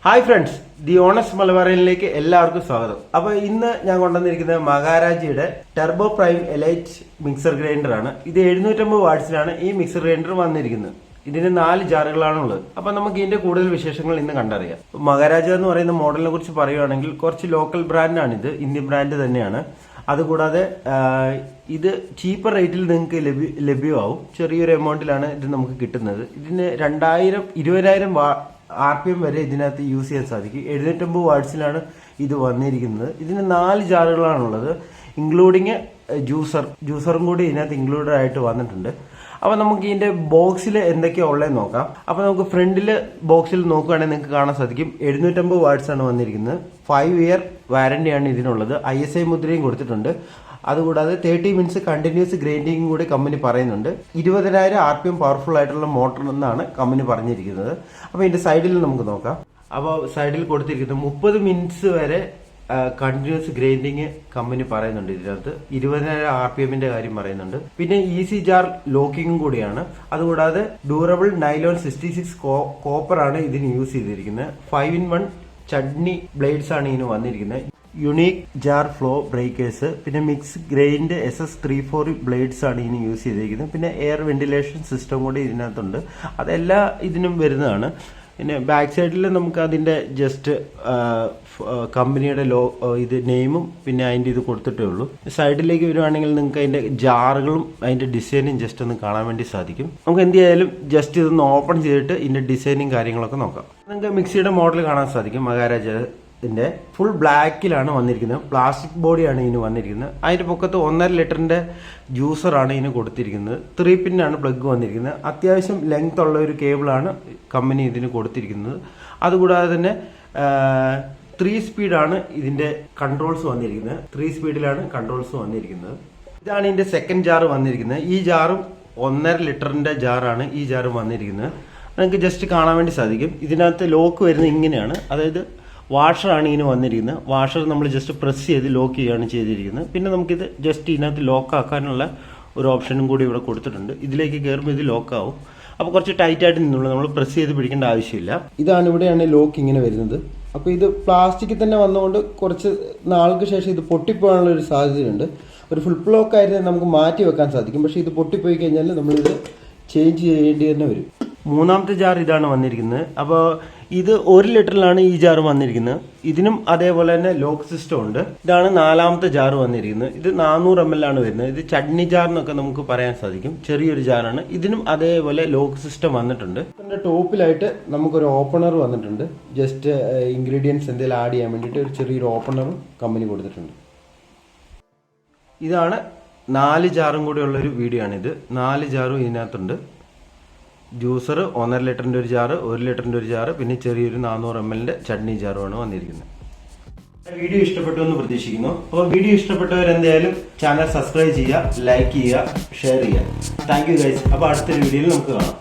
Hi friends, the Honest Malabarian എല്ലാവർക്കും സ്വാഗതം. അപ്പോൾ ഇന്ന് ഞാൻ കൊണ്ടുവന്നിരിക്കുന്നത് മഹാരാജയുടെ turbo prime elite mixer grinder ആണ്. ഇത് 750 വാട്ട്സിലാണ് ഈ മിക്സർ ഗ്രൈൻഡർ വന്നിരിക്കുന്നത്. ഇതിന് 4 ജാറുകളാണുള്ളത്. അപ്പോൾ നമുക്ക് ഇതിന്റെ കൂടുതൽ വിശേഷങ്ങൾ ഇന്ന് കണ്ടറിയാം. മഹാരാജ എന്ന് പറയുന്ന മോഡലിനെ കുറിച്ച് പറയുകയാണെങ്കിൽ കുറച്ച് ലോക്കൽ ബ്രാൻഡാണിത്, ഇന്ത്യൻ ബ്രാൻഡ് തന്നെയാണ്. അതുകൂടാതെ ഇത് ചീപ്പർ റേറ്റിൽ നിങ്ങൾക്ക് ലഭ്യമാവും. ചെറിയൊരു എമൗണ്ടിലാണ് ഇത് നമുക്ക് കിട്ടുന്നത്. ഇതിന് 20,000 RPM വരെ ഇതിനകത്ത് യൂസ് ചെയ്യാൻ സാധിക്കും. 750 വാട്ട്സിലാണ് ഇത് വന്നിരിക്കുന്നത്. ഇതിന് 4 ജാറുകളാണുള്ളത്, ഇൻക്ലൂഡിങ് ജ്യൂസറും കൂടി ഇതിനകത്ത് ഇൻക്ലൂഡഡ് ആയിട്ട് വന്നിട്ടുണ്ട്. അപ്പോൾ നമുക്ക് ഇതിന്റെ ബോക്സിൽ എന്തൊക്കെയാണ് ഉള്ളതെന്ന് നോക്കാം. അപ്പോൾ നമുക്ക് ഫ്രണ്ടിൽ ബോക്സിൽ നോക്കുകയാണെങ്കിൽ നിങ്ങൾക്ക് കാണാൻ സാധിക്കും 750 വാട്ട്സ് ആണ് വന്നിരിക്കുന്നത്. 5 ഇയർ വാറന്റിയാണ് ഇതിനുള്ളത്. ISI മുദ്രയും കൊടുത്തിട്ടുണ്ട്. അതുകൂടാതെ 30 മിനിറ്റ്സ് കണ്ടിന്യൂസ് ഗ്രൈൻഡിങ്ങും കൂടി കമ്പനി പറയുന്നുണ്ട്. 20,000 RPM പവർഫുൾ ആയിട്ടുള്ള മോട്ടർ എന്നാണ് കമ്പനി പറഞ്ഞിരിക്കുന്നത്. അപ്പോൾ ഇതിന്റെ സൈഡിൽ നമുക്ക് നോക്കാം. അപ്പോൾ സൈഡിൽ കൊടുത്തിരിക്കുന്നത് 30 മിനിറ്റ്സ് വരെ കണ്ടിന്യൂസ് ഗ്രൈൻഡിങ് കമ്പനി പറയുന്നുണ്ട്. ഇതിനകത്ത് 20,000 RPMന്റെ കാര്യം പറയുന്നുണ്ട്. പിന്നെ ഈസി ജാർ ലോക്കിങ്ങും കൂടിയാണ്. അതുകൂടാതെ ഡ്യൂറബിൾ നൈലോൺ 66 കോപ്പർ ആണ് ഇതിന് യൂസ് ചെയ്തിരിക്കുന്നത്. 5-in-1 ചട്നി ബ്ലേഡ്സ് ആണ് ഇതിന് വന്നിരിക്കുന്നത്. യുണീക് ജാർ ഫ്ലോ ബ്രേക്കേഴ്സ്, പിന്നെ മിക്സ് ഗ്രൈൻഡ് SS34 ബ്ലേഡ്സ് ആണ് ഇതിന് യൂസ് ചെയ്തിരിക്കുന്നത്. പിന്നെ എയർ വെന്റിലേഷൻ സിസ്റ്റം കൂടി ഇതിനകത്തുണ്ട്. അതെല്ലാം ഇതിനും വരുന്നതാണ്. പിന്നെ ബാക്ക് സൈഡിൽ നമുക്ക് അതിന്റെ ജസ്റ്റ് കമ്പനിയുടെ ഇത് നെയിമും പിന്നെ അതിന്റെ ഇത് കൊടുത്തിട്ടേ ഉള്ളൂ. സൈഡിലേക്ക് വരുവാണെങ്കിൽ നിങ്ങൾക്ക് അതിന്റെ ജാറുകളും അതിന്റെ ഡിസൈനും ജസ്റ്റ് ഒന്ന് കാണാൻ വേണ്ടി സാധിക്കും. നമുക്ക് എന്ത് ചെയ്യായാലും ജസ്റ്റ് ഇതൊന്ന് ഓപ്പൺ ചെയ്തിട്ട് ഇതിന്റെ ഡിസൈനും കാര്യങ്ങളൊക്കെ നോക്കാം. നിങ്ങൾക്ക് മിക്സിയുടെ മോഡൽ കാണാൻ സാധിക്കും. മഹാരാജന്റെ ഫുൾ ബ്ലാക്കിലാണ് വന്നിരിക്കുന്നത്. പ്ലാസ്റ്റിക് ബോഡിയാണ് ഇതിന് വന്നിരിക്കുന്നത്. അതിന്റെ പൊക്കത്ത് 1.5 ലിറ്ററിന്റെ ജ്യൂസറാണ് ഇതിന് കൊടുത്തിരിക്കുന്നത്. 3 പിന്നാണ് പ്ലഗ് വന്നിരിക്കുന്നത്. അത്യാവശ്യം ലെങ്ത് ഉള്ള ഒരു കേബിളാണ് കമ്പനി ഇതിന് കൊടുത്തിരിക്കുന്നത്. അതുകൂടാതെ തന്നെ 3 സ്പീഡാണ് ഇതിന്റെ കൺട്രോൾസ് വന്നിരിക്കുന്നത്. 3 സ്പീഡിലാണ് കൺട്രോൾസ് വന്നിരിക്കുന്നത്. ഇതാണ് ഇതിന്റെ സെക്കൻഡ് ജാർ വന്നിരിക്കുന്നത്. ഈ ജാറും 1.5 ലിറ്ററിന്റെ ജാറാണ് ഈ ജാറും വന്നിരിക്കുന്നത്. നിങ്ങൾക്ക് ജസ്റ്റ് കാണാൻ വേണ്ടി സാധിക്കും. ഇതിനകത്ത് ലോക്ക് വരുന്നത് ഇങ്ങനെയാണ്. അതായത് വാഷറാണ് ഇതിന് വന്നിരിക്കുന്നത്. വാഷർ നമ്മൾ ജസ്റ്റ് പ്രസ് ചെയ്ത് ലോക്ക് ചെയ്യുകയാണ് ചെയ്തിരിക്കുന്നത്. പിന്നെ നമുക്കിത് ജസ്റ്റ് ഇതിനകത്ത് ലോക്ക് ആക്കാനുള്ള ഒരു ഓപ്ഷനും കൂടി ഇവിടെ കൊടുത്തിട്ടുണ്ട്. ഇതിലേക്ക് കയറുമ്പോൾ ഇത് ലോക്കാവും. അപ്പോൾ കുറച്ച് ടൈറ്റായിട്ട് നിന്നുള്ളൂ, നമ്മൾ പ്രസ് ചെയ്ത് പിടിക്കേണ്ട ആവശ്യമില്ല. ഇതാണ് ഇവിടെയാണ് ലോക്ക് ഇങ്ങനെ വരുന്നത്. അപ്പോൾ ഇത് പ്ലാസ്റ്റിക്കിൽ തന്നെ വന്നുകൊണ്ട് കുറച്ച് നാൾക്ക് ശേഷം ഇത് പൊട്ടിപ്പോകാനുള്ള ഒരു സാധ്യതയുണ്ട്. ഒരു ഫുൾ ബ്ലോക്ക് ആയിട്ട് നമുക്ക് മാറ്റി വെക്കാൻ സാധിക്കും. പക്ഷേ ഇത് പൊട്ടിപ്പോയി കഴിഞ്ഞാൽ നമ്മളിത് ചേഞ്ച് ചെയ്യേണ്ടി തന്നെ വരും. മൂന്നാമത്തെ ജാർ ഇതാണ് വന്നിരിക്കുന്നത്. അപ്പോൾ ഇത് 1 ലിറ്ററിലാണ് ഈ ജാർ വന്നിരിക്കുന്നത്. ഇതിനും അതേപോലെ തന്നെ ലോക്ക് സിസ്റ്റം ഉണ്ട്. ഇതാണ് 4ാമത്തെ ജാർ വന്നിരിക്കുന്നത്. ഇത് 400 ml ആണ് വരുന്നത്. ഇത് ചട്നി ജാർ എന്നൊക്കെ നമുക്ക് പറയാൻ സാധിക്കും. ചെറിയൊരു ജാറാണ്. ഇതിനും അതേപോലെ ലോക്ക് സിസ്റ്റം വന്നിട്ടുണ്ട്. ഇതിന്റെ ടോപ്പിലായിട്ട് നമുക്കൊരു ഓപ്പണർ വന്നിട്ടുണ്ട്. ജസ്റ്റ് ഇൻഗ്രീഡിയൻസ് എന്തെങ്കിലും ആഡ് ചെയ്യാൻ വേണ്ടിയിട്ട് ഒരു ചെറിയൊരു ഓപ്പണറും കമ്പനി കൊടുത്തിട്ടുണ്ട്. ഇതാണ് 4 ജാറും കൂടെ ഉള്ളൊരു വീഡിയോ ആണിത്. 4 ജാറും ഇതിനകത്തുണ്ട്. ജ്യൂസർ 1.5 ലിറ്ററിന്റെ ഒരു ജാറ്, 1 ലിറ്ററിന്റെ ഒരു ജാറ്, പിന്നെ ചെറിയൊരു 400 ml ചട്നി ജാറുമാണ് വന്നിരിക്കുന്നത്. വീഡിയോ ഇഷ്ടപ്പെട്ടു എന്ന് പ്രതീക്ഷിക്കുന്നു. അപ്പോൾ വീഡിയോ ഇഷ്ടപ്പെട്ടവരെന്തായാലും ചാനൽ സബ്സ്ക്രൈബ് ചെയ്യുക, ലൈക്ക് ചെയ്യുക, ഷെയർ ചെയ്യുക. Thank you guys. അപ്പോൾ അടുത്തൊരു വീഡിയോയിൽ നമുക്ക് കാണാം.